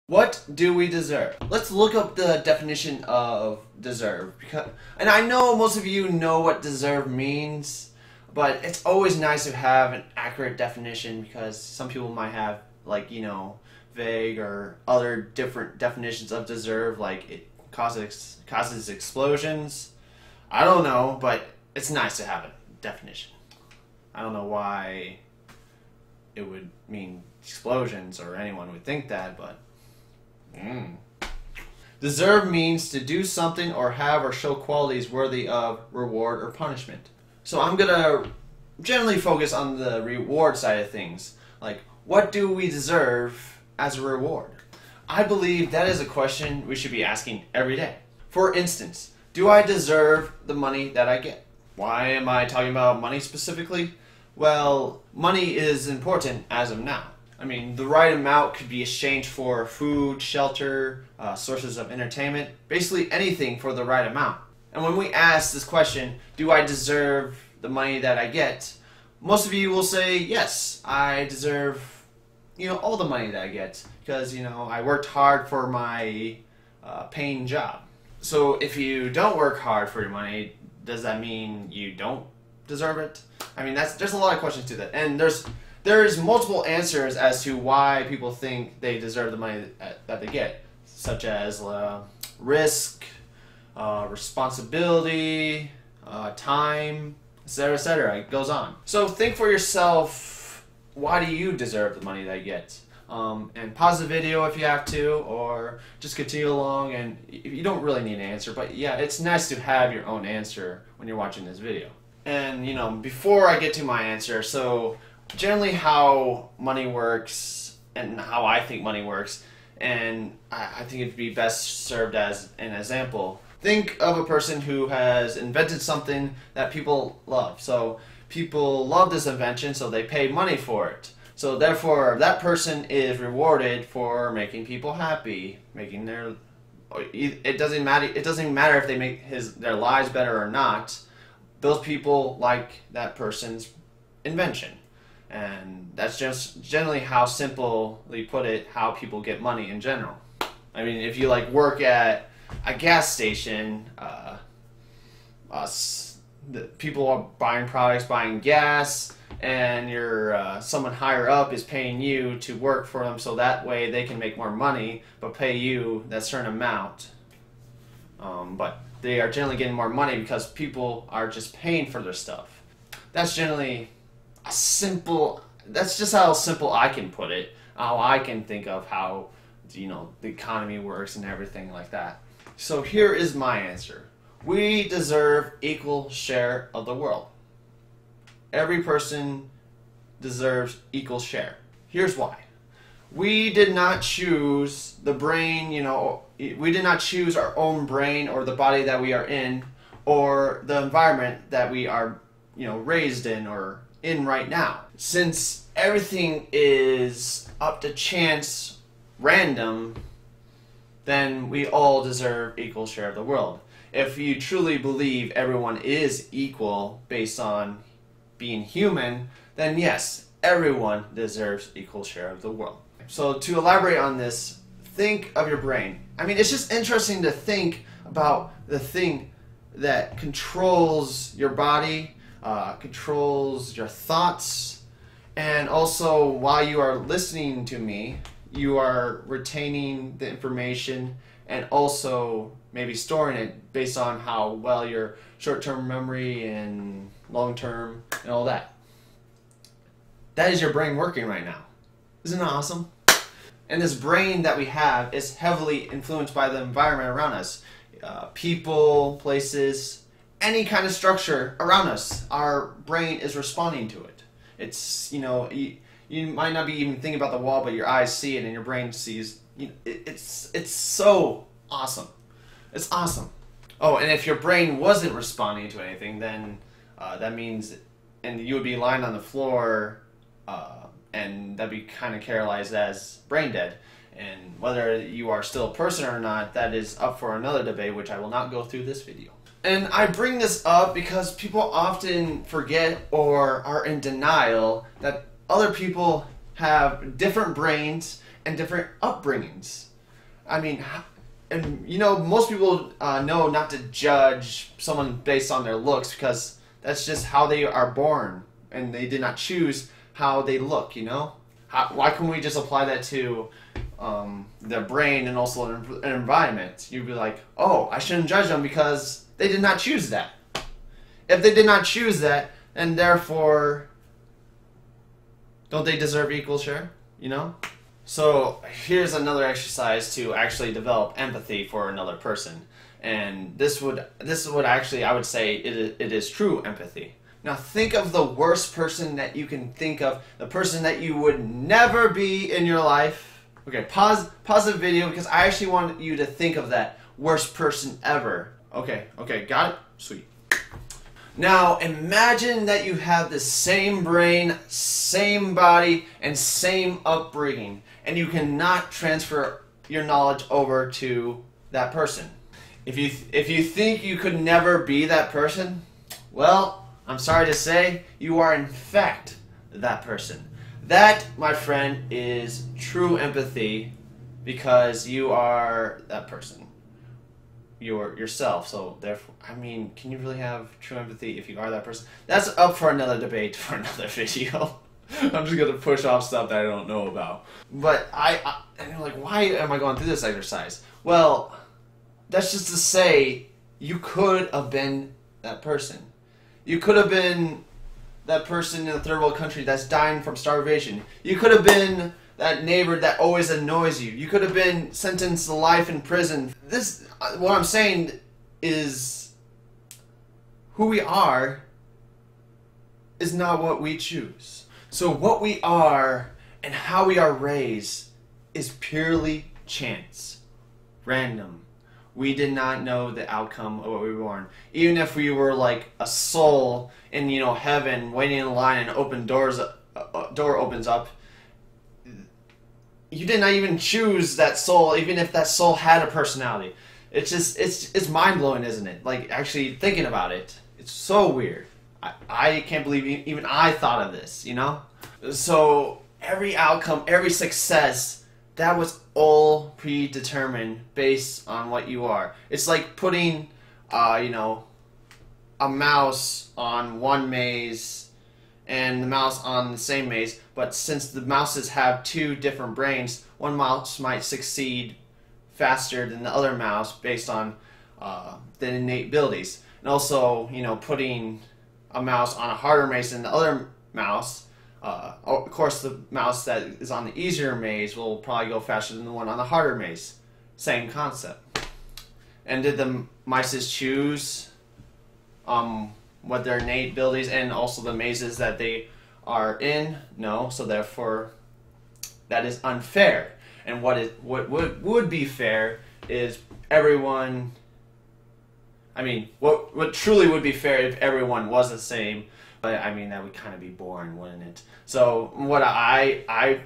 What do we deserve? Let's look up the definition of deserve. And I know most of you know what deserve means, but it's always nice to have an accurate definition because some people might have, like, vague or other different definitions of deserve, like it causes explosions. I don't know, but it's nice to have a definition. I don't know why it would mean explosions or anyone would think that, but Deserve means to do something or have or show qualities worthy of reward or punishment. So I'm gonna generally focus on the reward side of things. Like, what do we deserve as a reward? I believe that is a question we should be asking every day. For instance, do I deserve the money that I get? Why am I talking about money specifically? Well, money is important as of now. I mean, the right amount could be exchanged for food, shelter, sources of entertainment, basically anything for the right amount. And when we ask this question, do I deserve the money that I get? Most of you will say, yes, I deserve, all the money that I get because, I worked hard for my paying job. So if you don't work hard for your money, does that mean you don't deserve it? I mean, there's a lot of questions to that. And there's multiple answers as to why people think they deserve the money that they get, such as risk, responsibility, time, etc., etc. It goes on. So think for yourself, why do you deserve the money that you get? And pause the video if you have to, or just continue along, and you don't really need an answer, but yeah, it's nice to have your own answer when you're watching this video. And before I get to my answer, so generally how money works and how I think money works, and I think it'd be best served as an example. Think of a person who has invented something that people love. So people love this invention, so they pay money for it. So therefore, that person is rewarded for making people happy, making it doesn't matter if they make their lives better or not. Those people like that person's invention. And that's just generally how simply put it, how people get money in general. I mean, if you work at a gas station, people are buying products, buying gas, and someone higher up is paying you to work for them so that way they can make more money but pay you that certain amount. But they are generally getting more money because people are just paying for their stuff. That's generally that's just how simple I can put it, how I can think of how the economy works and everything like that. So here is my answer. We deserve equal share of the world. Every person deserves equal share. Here's why. We did not choose the brain, we did not choose our own brain or the body that we are in or the environment that we are, raised in or in right now. Since everything is up to chance, random, then we all deserve equal share of the world. If you truly believe everyone is equal based on being human, then yes, everyone deserves equal share of the world. So to elaborate on this, think of your brain. I mean, it's just interesting to think about the thing that controls your body, controls your thoughts, and also while you are listening to me, you are retaining the information and also maybe storing it based on how well your short-term memory and long-term and all that. That is your brain working right now. Isn't that awesome? And this brain that we have is heavily influenced by the environment around us. People, places, any kind of structure around us, our brain is responding to it. It's, you might not be even thinking about the wall, but your eyes see it and your brain sees. It's so awesome. It's awesome. Oh, and if your brain wasn't responding to anything, then that means, and you would be lying on the floor, and that'd be kind of characterized as brain dead. And whether you are still a person or not, that is up for another debate, which I will not go through this video. And I bring this up because people often forget or are in denial that other people have different brains and different upbringings. I mean, and you know, most people know not to judge someone based on their looks because that's just how they are born, and they did not choose how they look. You know, why can't we just apply that to their brain and also an environment? You'd be like, oh, I shouldn't judge them because they did not choose that. If they did not choose that, and therefore, don't they deserve equal share? You know? So here's another exercise to actually develop empathy for another person. And this would actually, I would say, it is true empathy. Now think of the worst person that you can think of, the person that you would never be in your life. Okay, pause the video because I actually want you to think of that worst person ever. Okay, got it? Sweet. Now, imagine that you have the same brain, same body, and same upbringing, and you cannot transfer your knowledge over to that person. If you think you could never be that person, well, I'm sorry to say, you are in fact that person. That, my friend, is true empathy because you are that person. You're yourself, so therefore, I mean, can you really have true empathy if you are that person? That's up for another debate for another video. I'm just gonna push off stuff that I don't know about. But and you're like, why am I going through this exercise? Well, that's just to say, you could have been that person. You could have been that person in a third world country that's dying from starvation. You could have been that neighbor that always annoys you. You could have been sentenced to life in prison. What I'm saying is, who we are is not what we choose. So what we are and how we are raised is purely chance, random. We did not know the outcome of what we were born. Even if we were like a soul in, you know, heaven, waiting in line and door opens up, you did not even choose that soul, even if that soul had a personality. It's just, it's mind-blowing, isn't it? Like, actually thinking about it. It's so weird. I can't believe even I thought of this, you know? So, every outcome, every success, that was all predetermined based on what you are. It's like putting, you know, a mouse on one maze and the mouse on the same maze, but since the mouses have two different brains, one mouse might succeed faster than the other mouse based on the innate abilities. And also, you know, putting a mouse on a harder maze than the other mouse, of course the mouse that is on the easier maze will probably go faster than the one on the harder maze. Same concept. And did the mice choose what their innate abilities and also the mazes that they are in? No, so therefore that is unfair. And what would be fair is everyone, I mean, what truly would be fair if everyone was the same, but I mean that would kind of be boring, wouldn't it? So what I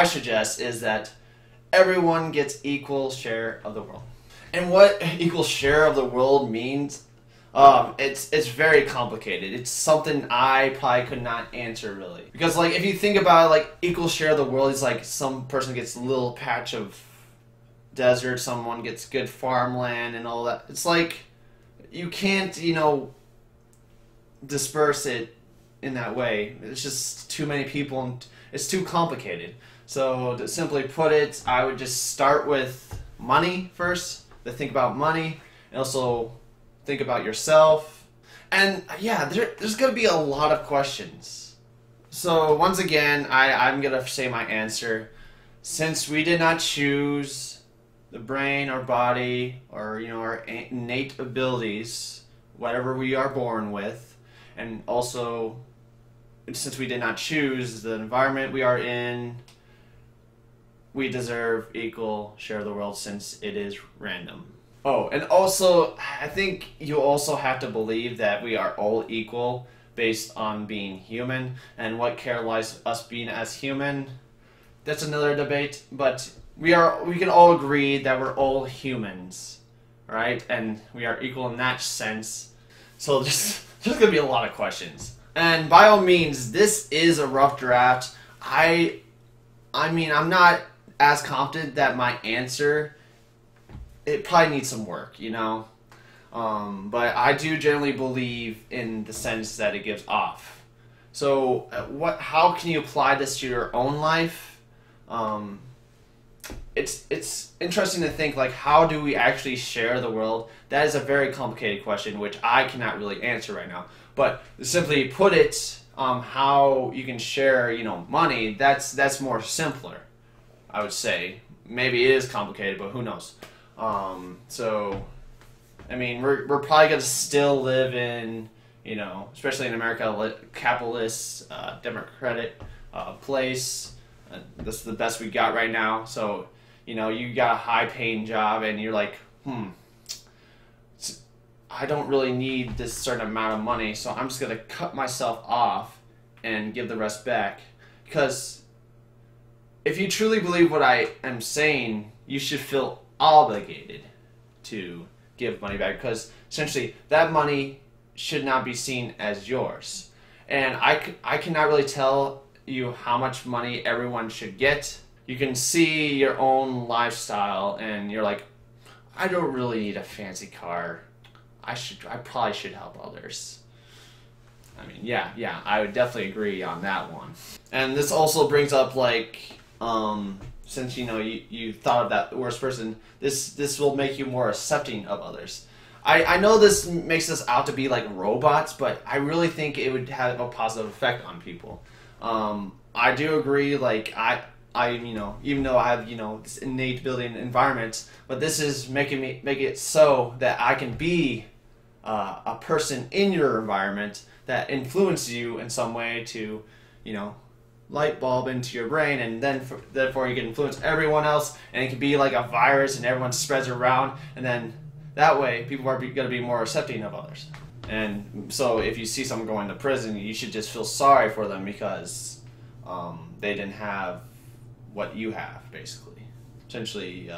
suggest is that everyone gets equal share of the world. And what equal share of the world means, it's very complicated. It's something I probably could not answer really. Because like if you think about it, like equal share of the world is like some person gets a little patch of desert, someone gets good farmland and all that. It's like you can't, you know, disperse it in that way. It's just too many people and it's too complicated. So to simply put it, I would just start with money first. To think about money and also think about yourself. And yeah, there's going to be a lot of questions. So once again, I'm going to say my answer. Since we did not choose the brain or body or, you know, our innate abilities, whatever we are born with, and also since we did not choose the environment we are in, we deserve equal share of the world since it is random. Oh, and also, I think you also have to believe that we are all equal based on being human, and what lies us being as human, that's another debate, but we can all agree that we're all humans, right? And we are equal in that sense. So there's gonna be a lot of questions. And by all means, this is a rough draft. I mean, I'm not as confident that my answer, it probably needs some work, you know? But I do generally believe in the sense that it gives off. So how can you apply this to your own life? It's interesting to think, like, how do we actually share the world? That is a very complicated question, which I cannot really answer right now. But simply put it, how you can share, you know, money, that's more simpler, I would say. Maybe it is complicated, but who knows? So, I mean, we're probably gonna still live in, you know, especially in America, capitalist, democratic place. This is the best we got right now. So, you know, you got a high-paying job, and you're like, I don't really need this certain amount of money, so I'm just gonna cut myself off and give the rest back. Because if you truly believe what I am saying, you should feel obligated to give money back, because essentially that money should not be seen as yours. And I cannot really tell you how much money everyone should get. You can see your own lifestyle, and you're like, I don't really need a fancy car. I probably should help others. I mean, yeah, I would definitely agree on that one. And this also brings up, like, since, you know, you thought of that worst person, this will make you more accepting of others. I know this makes us out to be like robots, but I really think it would have a positive effect on people. I do agree, like, I you know, even though I have, you know, this innate ability in environments, but this is make it so that I can be a person in your environment that influences you in some way to, you know, light bulb into your brain, and then therefore you can influence everyone else, and it can be like a virus, and everyone spreads around, and then that way people are going to be more accepting of others. And so if you see someone going to prison, you should just feel sorry for them, because they didn't have what you have, basically. Essentially,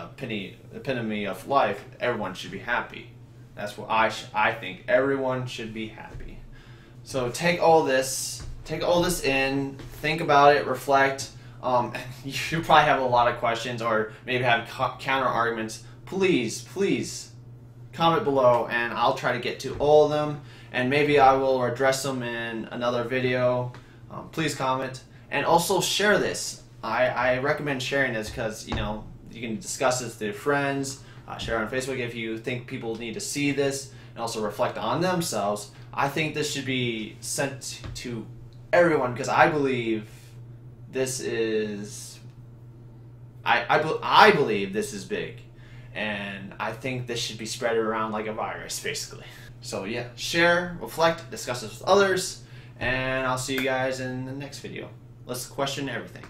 epitome of life, everyone should be happy. That's what I think. Everyone should be happy. So take all this in, think about it, reflect. You probably have a lot of questions, or maybe have counter arguments. Please comment below, and I'll try to get to all of them, and maybe I will address them in another video. Please comment, and also share this. I recommend sharing this, because, you know, you can discuss this with your friends, share on Facebook if you think people need to see this, and also reflect on themselves. I think this should be sent to everyone, because I believe this is, I believe this is big, and I think this should be spread around like a virus, basically. So yeah, share, reflect, discuss this with others, and I'll see you guys in the next video. Let's question everything.